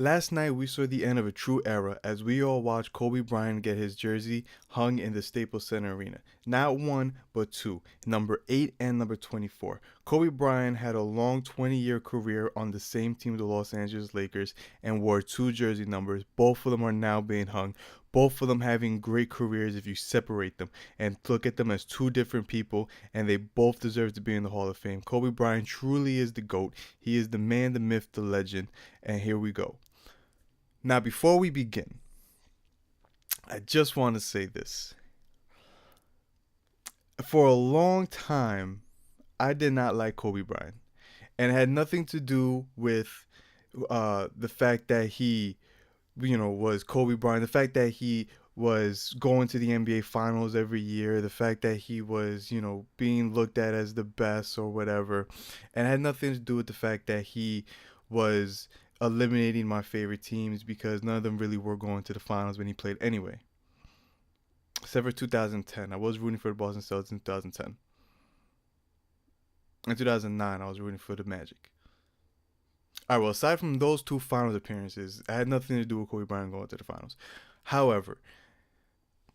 Last night we saw the end of a true era as we all watched Kobe Bryant get his jersey hung in the Staples Center Arena. Not one, but two, number 8 and number 24. Kobe Bryant had a long 20-year career on the same team, the Los Angeles Lakers, and wore two jersey numbers. Both of them are now being hung. Both of them having great careers if you separate them and look at them as two different people, and they both deserve to be in the Hall of Fame. Kobe Bryant truly is the GOAT. He is the man, the myth, the legend, and here we go. Now, before we begin, I just want to say this. For a long time, I did not like Kobe Bryant, and it had nothing to do with the fact that he, was Kobe Bryant, the fact that he was going to the NBA Finals every year, the fact that he was, being looked at as the best or whatever, and it had nothing to do with the fact that he was eliminating my favorite teams because none of them really were going to the finals when he played anyway. Except for 2010. I was rooting for the Boston Celtics in 2010. In 2009, I was rooting for the Magic. All right, well, aside from those two finals appearances, it had nothing to do with Kobe Bryant going to the finals. However,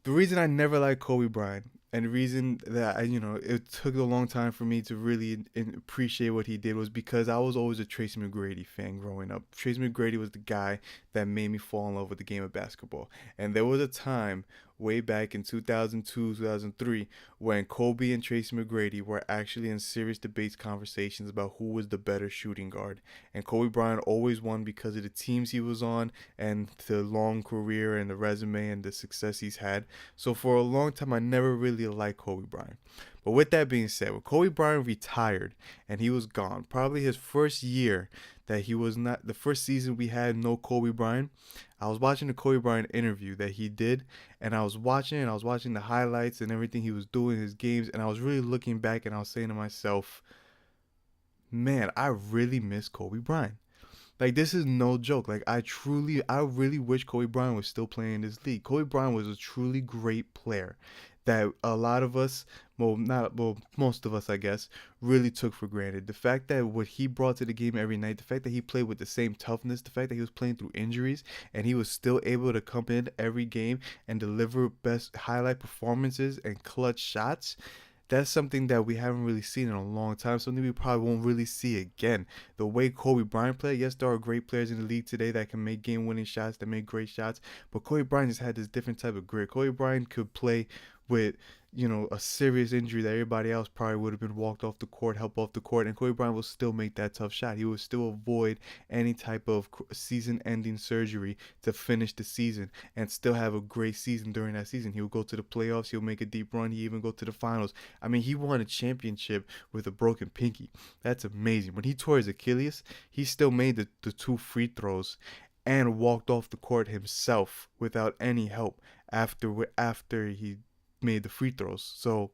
the reason I never liked Kobe Bryant and the reason that it took a long time for me to really appreciate what he did was because I was always a Tracy McGrady fan growing up. Tracy McGrady was the guy that made me fall in love with the game of basketball. And there was a time way back in 2002, 2003 when Kobe and Tracy McGrady were actually in serious debates, conversations about who was the better shooting guard. And Kobe Bryant always won because of the teams he was on and the long career and the resume and the success he's had. So for a long time, I never really liked Kobe Bryant. But with that being said, when Kobe Bryant retired and he was gone, probably his first year that he was not, the first season we had no Kobe Bryant, I was watching the Kobe Bryant interview that he did, and I was watching the highlights and everything he was doing, his games, and I was really looking back and I was saying to myself, man, I really miss Kobe Bryant. Like, this is no joke. Like, I really wish Kobe Bryant was still playing in this league. Kobe Bryant was a truly great player that a lot of us, most of us, I guess, really took for granted. The fact that what he brought to the game every night, the fact that he played with the same toughness, the fact that he was playing through injuries, and he was still able to come in every game and deliver best highlight performances and clutch shots, that's something that we haven't really seen in a long time. Something we probably won't really see again. The way Kobe Bryant played, yes, there are great players in the league today that can make game-winning shots, that make great shots, but Kobe Bryant just had this different type of grit. Kobe Bryant could play with a serious injury that everybody else probably would have been walked off the court, helped off the court, and Kobe Bryant will still make that tough shot. He will still avoid any type of season-ending surgery to finish the season and still have a great season during that season. He'll go to the playoffs. He'll make a deep run. He even go to the finals. I mean, he won a championship with a broken pinky. That's amazing. When he tore his Achilles, he still made the two free throws and walked off the court himself without any help after he made the free throws. So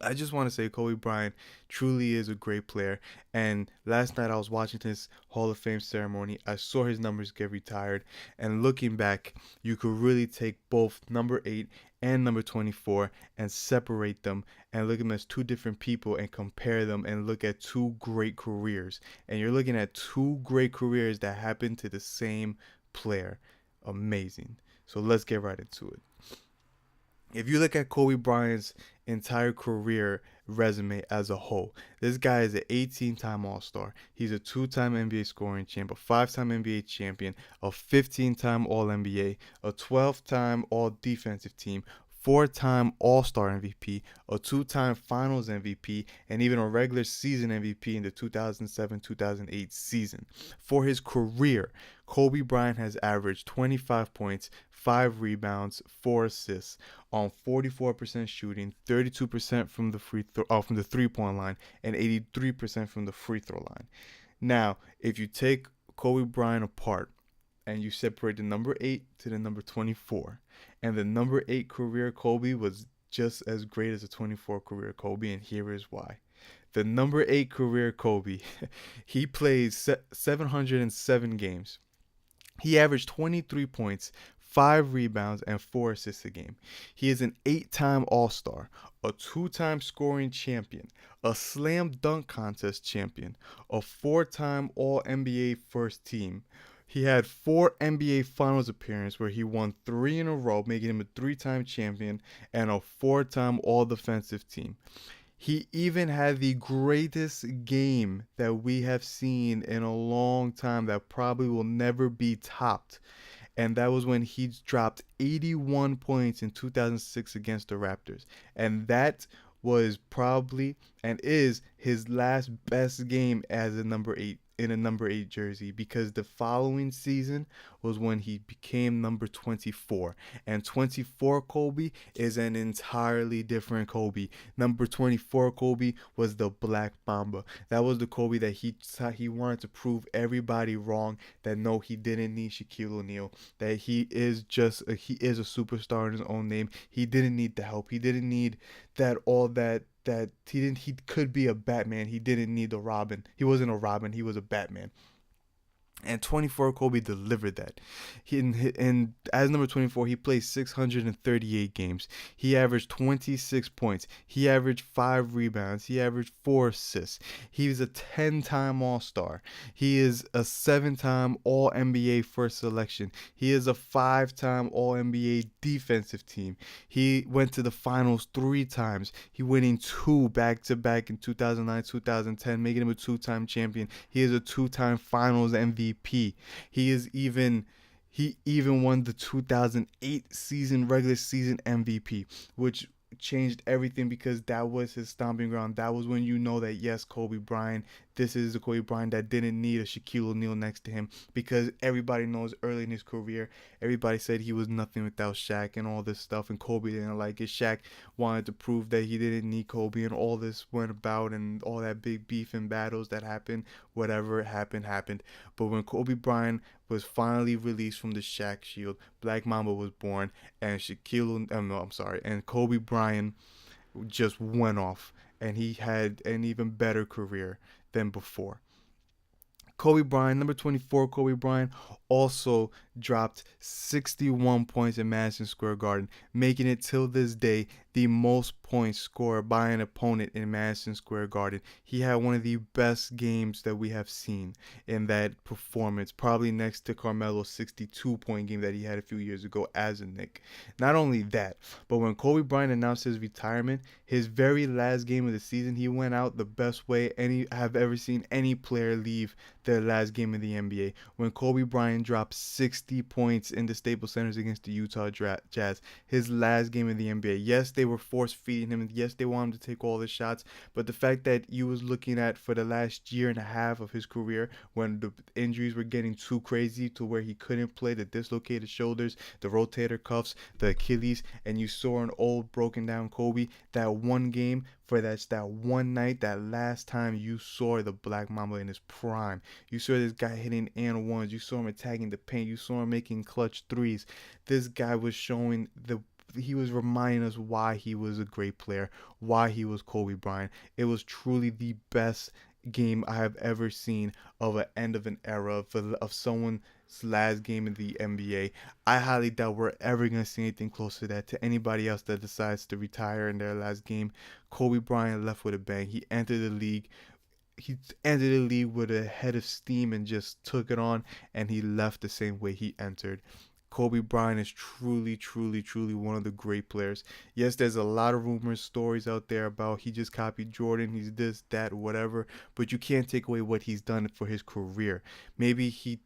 I just want to say Kobe Bryant truly is a great player. And last night I was watching his Hall of Fame ceremony. I saw his numbers get retired. And looking back, you could really take both number 8 and number 24 and separate them and look at them as two different people and compare them and look at two great careers. And you're looking at two great careers that happened to the same player. Amazing. So let's get right into it. If you look at Kobe Bryant's entire career resume as a whole, this guy is an 18-time All-Star. He's a 2-time NBA scoring champ, a 5-time NBA champion, a 15-time All-NBA, a 12-time All-Defensive Team, 4-time All-Star MVP, a 2-time Finals MVP, and even a regular season MVP in the 2007-2008 season. For his career, Kobe Bryant has averaged 25 points, 5 rebounds, 4 assists on 44% shooting, 32% from the from the three-point line, and 83% from the free throw line. Now, if you take Kobe Bryant apart and you separate the number 8 to the number 24, and the number 8 career Kobe was just as great as the 24 career Kobe, and here is why. The number 8 career Kobe, he plays 707 games. He averaged 23 points, 5 rebounds, and 4 assists a game. He is an 8-time All-Star, a 2-time scoring champion, a slam dunk contest champion, a 4-time All-NBA first team. He had 4 NBA Finals appearances where he won 3 in a row, making him a 3-time champion and a 4-time All-Defensive Team. He even had the greatest game that we have seen in a long time that probably will never be topped. And that was when he dropped 81 points in 2006 against the Raptors. And that was probably and is his last best game as a number 8 in a number 8 jersey, because the following season was when he became number 24, and 24 Kobe is an entirely different Kobe. Number 24 Kobe was the Black Mamba. That was the Kobe that he wanted to prove everybody wrong, that no, he didn't need Shaquille O'Neal, that he is a superstar in his own name. He didn't need the help. He didn't need he could be a Batman. He didn't need the Robin. He wasn't a Robin. He was a Batman. And 24 Kobe delivered that. And as number 24, he played 638 games. He averaged 26 points. He averaged 5 rebounds. He averaged 4 assists. He was a 10-time All-Star. He is a 7-time All-NBA first selection. He is a 5-time All-NBA defensive team. He went to the finals 3 times. He winning 2 back-to-back in 2009, 2010, making him a 2-time champion. He is a 2-time finals MVP. He even won the 2008 regular season MVP, which changed everything, because that was his stomping ground. That was when you know that, yes, Kobe Bryant, this is the Kobe Bryant that didn't need a Shaquille O'Neal next to him, because everybody knows early in his career, everybody said he was nothing without Shaq and all this stuff, and Kobe didn't like it. Shaq wanted to prove that he didn't need Kobe, and all this went about, and all that big beef and battles that happened. Whatever happened. But when Kobe Bryant was finally released from the Shaq Shield, Black Mamba was born, and and Kobe Bryant just went off, and he had an even better career than before. Kobe Bryant, number 24, Kobe Bryant also dropped 61 points in Madison Square Garden, making it till this day the most points scored by an opponent in Madison Square Garden. He had one of the best games that we have seen in that performance, probably next to Carmelo's 62-point game that he had a few years ago as a Knick. Not only that, but when Kobe Bryant announced his retirement, his very last game of the season, he went out the best way I've ever seen any player leave their last game of the NBA, when Kobe Bryant dropped 60 points in the Staples Center against the Utah Jazz. His last game of the NBA. Yes, they were force feeding him. Yes, they wanted him to take all the shots. But the fact that you was looking at for the last year and a half of his career, when the injuries were getting too crazy to where he couldn't play, the dislocated shoulders, the rotator cuffs, the Achilles, and you saw an old broken down Kobe, that one game, for that one night, that last time you saw the Black Mamba in his prime. You saw this guy hitting and ones. You saw him attacking the paint. You saw him making clutch threes. This guy was he was reminding us why he was a great player, why he was Kobe Bryant. It was truly the best game I have ever seen of an end of an era, of someone's last game in the NBA. I highly doubt we're ever going to see anything close to that, to anybody else that decides to retire in their last game. Kobe Bryant left with a bang. He entered the league with a head of steam and just took it on, and he left the same way he entered. Kobe Bryant is truly, truly, truly one of the great players. Yes, there's a lot of rumors, stories out there about he just copied Jordan, he's this, that, whatever, but you can't take away what he's done for his career. Maybe he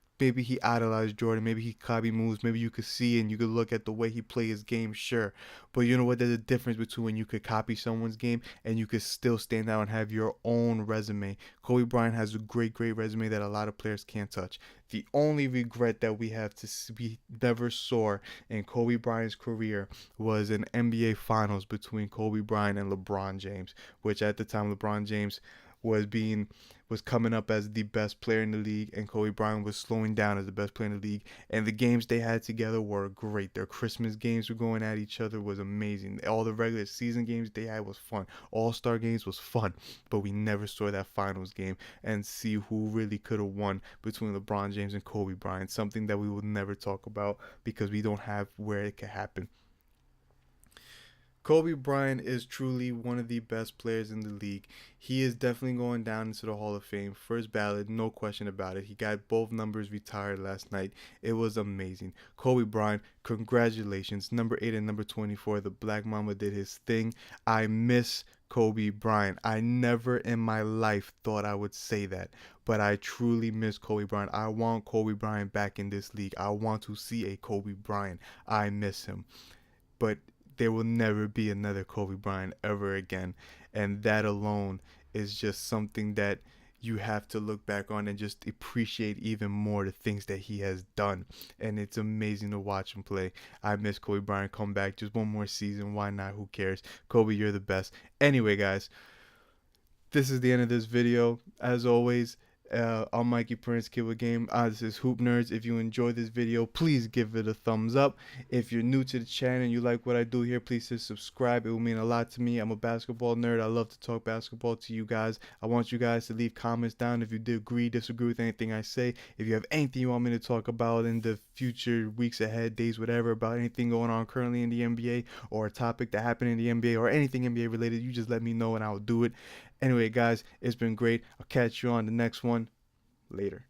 idolized Jordan. Maybe he copied moves. Maybe you could see and you could look at the way he played his game, sure. But you know what? There's a difference between when you could copy someone's game and you could still stand out and have your own resume. Kobe Bryant has a great, great resume that a lot of players can't touch. The only regret that we never saw in Kobe Bryant's career was an NBA Finals between Kobe Bryant and LeBron James, which at the time LeBron James was coming up as the best player in the league, and Kobe Bryant was slowing down as the best player in the league. And the games they had together were great. Their Christmas games were going at each other, was amazing. All the regular season games they had was fun. All-Star games was fun, but we never saw that finals game and see who really could have won between LeBron James and Kobe Bryant. Something that we will never talk about because we don't have where it could happen. Kobe Bryant is truly one of the best players in the league. He is definitely going down into the Hall of Fame. First ballot, no question about it. He got both numbers retired last night. It was amazing. Kobe Bryant, congratulations. Number 8 and number 24, the Black Mamba did his thing. I miss Kobe Bryant. I never in my life thought I would say that, but I truly miss Kobe Bryant. I want Kobe Bryant back in this league. I want to see a Kobe Bryant. I miss him. But there will never be another Kobe Bryant ever again. And that alone is just something that you have to look back on and just appreciate even more the things that he has done. And it's amazing to watch him play. I miss Kobe Bryant. Come back just one more season. Why not? Who cares? Kobe, you're the best. Anyway, guys, this is the end of this video. As always, I'm Mikey Prince, Kid with Game. This is Hoop Nerds. If you enjoyed this video, please give it a thumbs up. If you're new to the channel and you like what I do here, please hit subscribe. It will mean a lot to me. I'm a basketball nerd. I love to talk basketball to you guys. I want you guys to leave comments down if you agree, disagree with anything I say. If you have anything you want me to talk about in the future, weeks ahead, days, whatever, about anything going on currently in the NBA or a topic that happened in the NBA or anything NBA related, you just let me know and I'll do it. Anyway, guys, it's been great. I'll catch you on the next one. Later.